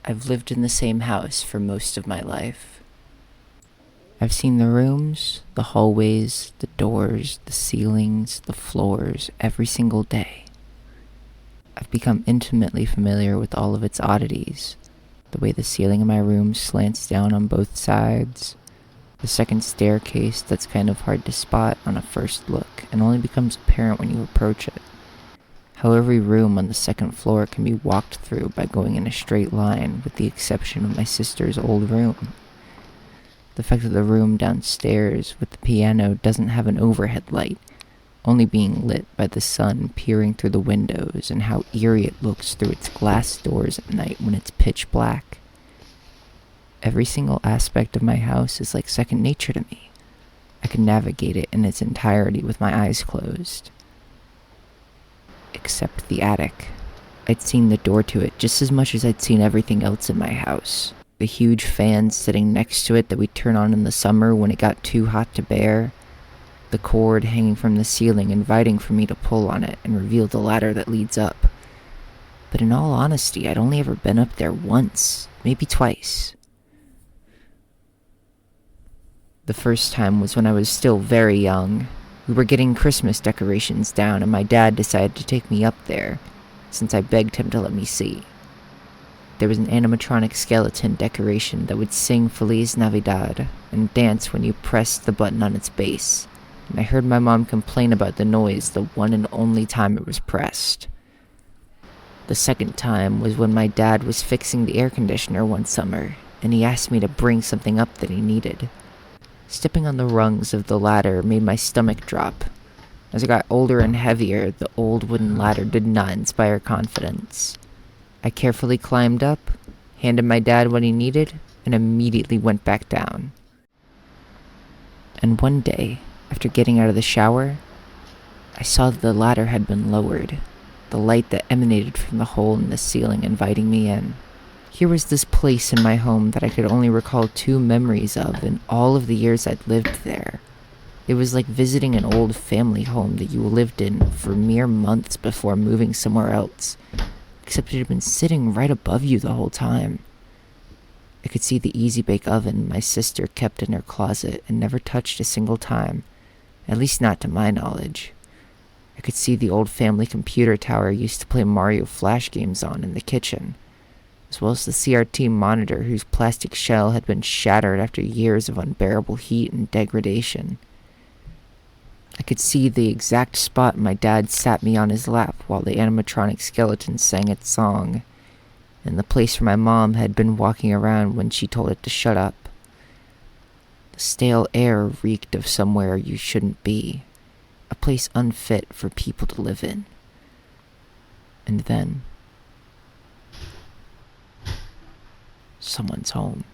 I've lived in the same house for most of my life. I've seen the rooms, the hallways, the doors, the ceilings, the floors every single day. I've become intimately familiar with all of its oddities, the way the ceiling in my room slants down on both sides, the second staircase that's kind of hard to spot on a first look and only becomes apparent when you approach it. How every room on the second floor can be walked through by going in a straight line, with the exception of my sister's old room. The fact that the room downstairs with the piano doesn't have an overhead light, only being lit by the sun peering through the windows, and how eerie it looks through its glass doors at night when it's pitch black. Every single aspect of my house is like second nature to me. I can navigate it in its entirety with my eyes closed. Except the attic. I'd seen the door to it just as much as I'd seen everything else in my house. The huge fan sitting next to it that we'd turn on in the summer when it got too hot to bear. The cord hanging from the ceiling inviting for me to pull on it and reveal the ladder that leads up. But in all honesty, I'd only ever been up there once, maybe twice. The first time was when I was still very young. We were getting Christmas decorations down and my dad decided to take me up there, since I begged him to let me see. There was an animatronic skeleton decoration that would sing Feliz Navidad and dance when you pressed the button on its base, and I heard my mom complain about the noise the one and only time it was pressed. The second time was when my dad was fixing the air conditioner one summer, and he asked me to bring something up that he needed. Stepping on the rungs of the ladder made my stomach drop. As I got older and heavier, the old wooden ladder did not inspire confidence. I carefully climbed up, handed my dad what he needed, and immediately went back down. And one day, after getting out of the shower, I saw that the ladder had been lowered, the light that emanated from the hole in the ceiling inviting me in. Here was this place in my home that I could only recall 2 memories of in all of the years I'd lived there. It was like visiting an old family home that you lived in for mere months before moving somewhere else, except it had been sitting right above you the whole time. I could see the easy-bake oven my sister kept in her closet and never touched a single time, at least not to my knowledge. I could see the old family computer tower I used to play Mario Flash games on in the kitchen, as well as the CRT monitor whose plastic shell had been shattered after years of unbearable heat and degradation. I could see the exact spot my dad sat me on his lap while the animatronic skeleton sang its song, and the place where my mom had been walking around when she told it to shut up. The stale air reeked of somewhere you shouldn't be, a place unfit for people to live in. And then someone's home.